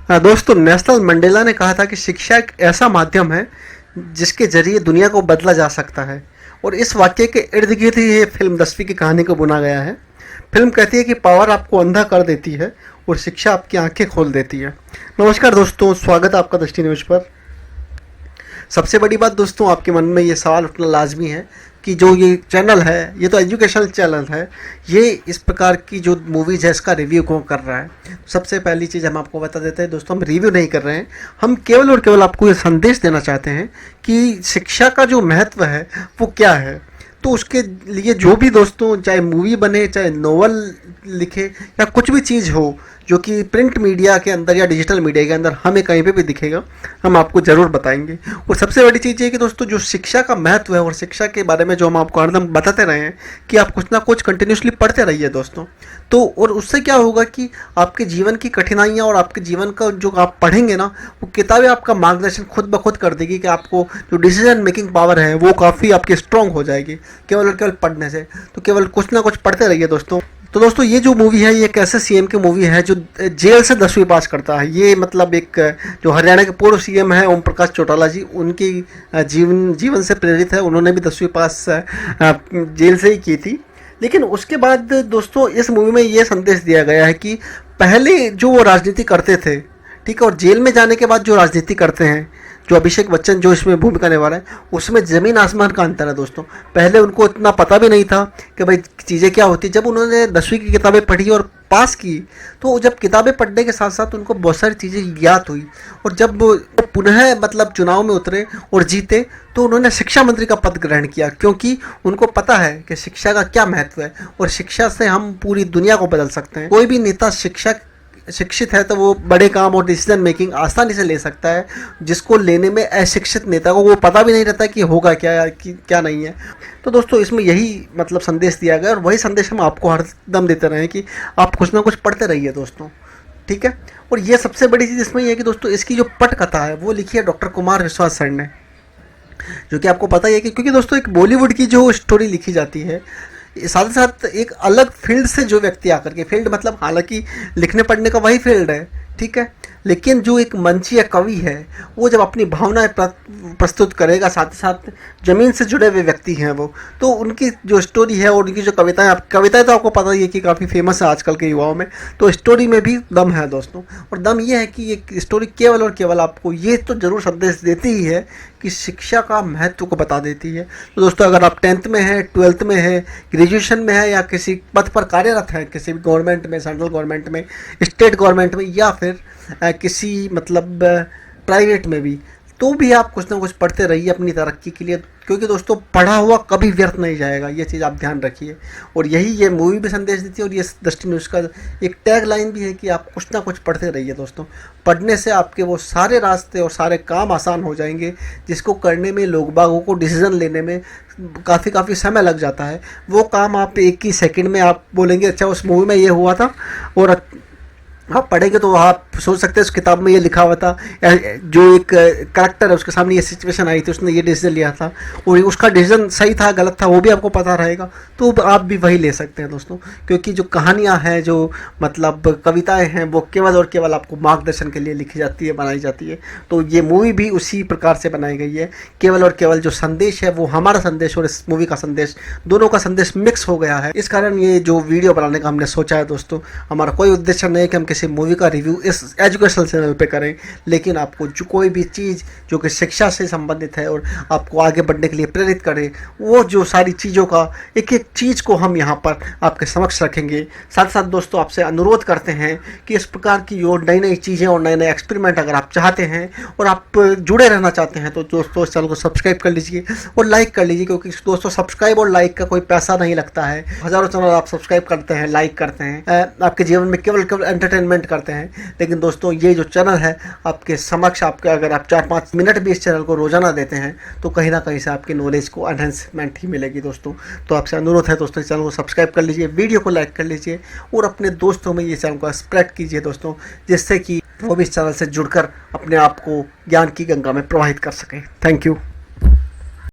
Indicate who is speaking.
Speaker 1: दोस्तों, Nelson Mandela ने कहा था कि शिक्षा एक ऐसा माध्यम है जिसके जरिए दुनिया को बदला जा सकता है। और इस वाक्य के इर्द गिर्द ही ये फिल्म 10वीं की कहानी को बुना गया है। फिल्म कहती है कि पावर आपको अंधा कर देती है और शिक्षा आपकी आंखें खोल देती है। नमस्कार दोस्तों, स्वागत है आपका दृष्टि न्यूज पर। सबसे बड़ी बात दोस्तों, आपके मन में ये सवाल उठना लाजमी है कि जो ये चैनल है, ये तो एजुकेशनल चैनल है, ये इस प्रकार की जो मूवीज़ है इसका रिव्यू कौन कर रहा है। सबसे पहली चीज़ हम आपको बता देते हैं दोस्तों, हम रिव्यू नहीं कर रहे हैं, हम केवल और केवल आपको ये संदेश देना चाहते हैं कि शिक्षा का जो महत्व है वो क्या है। तो उसके लिए जो भी दोस्तों, चाहे मूवी बने, चाहे नोवेल लिखे या कुछ भी चीज़ हो जो कि प्रिंट मीडिया के अंदर या डिजिटल मीडिया के अंदर हमें कहीं पे भी दिखेगा, हम आपको ज़रूर बताएंगे। और सबसे बड़ी चीज़ ये कि दोस्तों, जो शिक्षा का महत्व है और शिक्षा के बारे में जो हम आपको हरदम बताते रहे हैं कि आप कुछ ना कुछ कंटिन्यूसली पढ़ते रहिए दोस्तों। तो और उससे क्या होगा कि आपके जीवन की कठिनाइयाँ और आपके जीवन का जो आप पढ़ेंगे ना, वो किताबें आपका मार्गदर्शन खुद ब खुद कर देगी कि आपको जो डिसीजन मेकिंग पावर है वो काफ़ी आपकी स्ट्रॉन्ग हो जाएगी केवल और केवल पढ़ने से। तो केवल कुछ ना कुछ पढ़ते रहिए दोस्तों। तो दोस्तों, ये जो मूवी है ये एक ऐसे सीएम की मूवी है जो जेल से 10वीं पास करता है। ये मतलब एक जो हरियाणा के पूर्व सीएम है ओम प्रकाश चौटाला जी, उनकी जीवन से प्रेरित है। उन्होंने भी 10वीं पास जेल से ही की थी। लेकिन उसके बाद दोस्तों, इस मूवी में ये संदेश दिया गया है कि पहले जो वो राजनीति करते थे, ठीक है, और जेल में जाने के बाद जो राजनीति करते हैं, जो अभिषेक बच्चन जो इसमें भूमिका निभा रहे हैं, उसमें ज़मीन आसमान का अंतर है दोस्तों। पहले उनको इतना पता भी नहीं था कि भाई चीज़ें क्या होती। जब उन्होंने 10वीं की किताबें पढ़ी और पास की, तो जब किताबें पढ़ने के साथ साथ उनको बहुत सारी चीज़ें ज्ञात हुई। और जब वो पुनः मतलब चुनाव में उतरे और जीते, तो उन्होंने शिक्षा मंत्री का पद ग्रहण किया, क्योंकि उनको पता है कि शिक्षा का क्या महत्व है और शिक्षा से हम पूरी दुनिया को बदल सकते हैं। कोई भी नेता शिक्षित है तो वो बड़े काम और डिसीजन मेकिंग आसानी से ले सकता है, जिसको लेने में अशिक्षित नेता को वो पता भी नहीं रहता कि होगा क्या कि क्या नहीं है। तो दोस्तों, इसमें यही मतलब संदेश दिया गया और वही संदेश हम आपको हर दम देते रहे कि आप कुछ ना कुछ पढ़ते रहिए दोस्तों, ठीक है। और ये सबसे बड़ी चीज़ इसमें यह है कि दोस्तों, इसकी जो पटकथा है वो लिखी है डॉक्टर कुमार विश्वास सर ने, जो कि आपको पता ही है कि क्योंकि दोस्तों एक बॉलीवुड की जो स्टोरी लिखी जाती है, साथ ही साथ एक अलग फील्ड से जो व्यक्ति आकर के, फील्ड मतलब हालांकि लिखने पढ़ने का वही फील्ड है, ठीक है, लेकिन जो एक मंची या कवि है वो जब अपनी भावनाएं प्रस्तुत करेगा, साथ ही साथ ज़मीन से जुड़े हुए व्यक्ति हैं वो, तो उनकी जो स्टोरी है और उनकी जो कविताएं तो आपको पता ही है कि काफ़ी फेमस है आजकल के युवाओं में। तो स्टोरी में भी दम है दोस्तों, और दम ये है कि ये स्टोरी केवल और केवल आपको ये तो ज़रूर संदेश देती ही है कि शिक्षा का महत्व को बता देती है। तो दोस्तों, अगर आप 10th में हैं, 12th में हैं, ग्रेजुएशन में है या किसी पद पर कार्यरत हैं, किसी भी गवर्नमेंट में, सेंट्रल गवर्नमेंट में, स्टेट गवर्नमेंट में या फिर किसी मतलब प्राइवेट में भी, तो भी आप कुछ ना कुछ पढ़ते रहिए अपनी तरक्की के लिए, क्योंकि दोस्तों पढ़ा हुआ कभी व्यर्थ नहीं जाएगा, ये चीज़ आप ध्यान रखिए। और यही ये मूवी भी संदेश देती है और ये दृष्टि न्यूज़ का एक टैग लाइन भी है कि आप कुछ ना कुछ पढ़ते रहिए दोस्तों। पढ़ने से आपके वो सारे रास्ते और सारे काम आसान हो जाएंगे जिसको करने में लोग बागों को डिसीज़न लेने में काफ़ी समय लग जाता है। वो काम आप एक ही सेकंड में आप बोलेंगे अच्छा उस मूवी में ये हुआ था, और आप पढ़ेंगे तो आप सोच सकते हैं उस किताब में ये लिखा हुआ था, जो एक करेक्टर है उसके सामने ये सिचुएशन आई थी, उसने ये डिसीजन लिया था और उसका डिसीजन सही था गलत था वो भी आपको पता रहेगा, तो आप भी वही ले सकते हैं दोस्तों। क्योंकि जो कहानियाँ हैं, जो मतलब कविताएं हैं, वो केवल और केवल आपको मार्गदर्शन के लिए लिखी जाती है, बनाई जाती है। तो ये मूवी भी उसी प्रकार से बनाई गई है। केवल और केवल जो संदेश है वो हमारा संदेश और इस मूवी का संदेश, दोनों का संदेश मिक्स हो गया है। इस कारण ये जो वीडियो बनाने का हमने सोचा है दोस्तों, हमारा कोई उद्देश्य नहीं है कि हम किसी मूवी का रिव्यू इस एजुकेशनल चैनल पे करें, लेकिन आपको जो कोई भी चीज़ जो कि शिक्षा से संबंधित है और आपको आगे बढ़ने के लिए प्रेरित करे, वो जो सारी चीज़ों का एक एक चीज़ को हम यहाँ पर आपके समक्ष रखेंगे। साथ साथ दोस्तों, आपसे अनुरोध करते हैं कि इस प्रकार की और नई नई चीज़ें और नए नए एक्सपेरिमेंट अगर आप चाहते हैं और आप जुड़े रहना चाहते हैं, तो दोस्तों इस चैनल को सब्सक्राइब कर लीजिए और लाइक कर लीजिए, क्योंकि दोस्तों सब्सक्राइब और लाइक का कोई पैसा नहीं लगता है। हज़ारों चैनल आप सब्सक्राइब करते हैं, लाइक करते हैं, आपके जीवन में केवल एंटरटेनमेंट करते हैं, लेकिन दोस्तों ये जो चैनल है आपके समक्ष, आपके अगर आप 4-5 मिनट भी इस चैनल को रोजाना देते हैं तो कहीं ना कहीं से आपकी नॉलेज को एनहेंसमेंट ही मिलेगी दोस्तों। तो आपसे अनुरोध है दोस्तों, इस चैनल को सब्सक्राइब कर लीजिए, वीडियो को लाइक कर लीजिए और अपने दोस्तों में ये चैनल को स्प्रेड कीजिए दोस्तों, जिससे कि वो भी इस चैनल से जुड़कर अपने आप को ज्ञान की गंगा में प्रवाहित कर सकें। Thank you.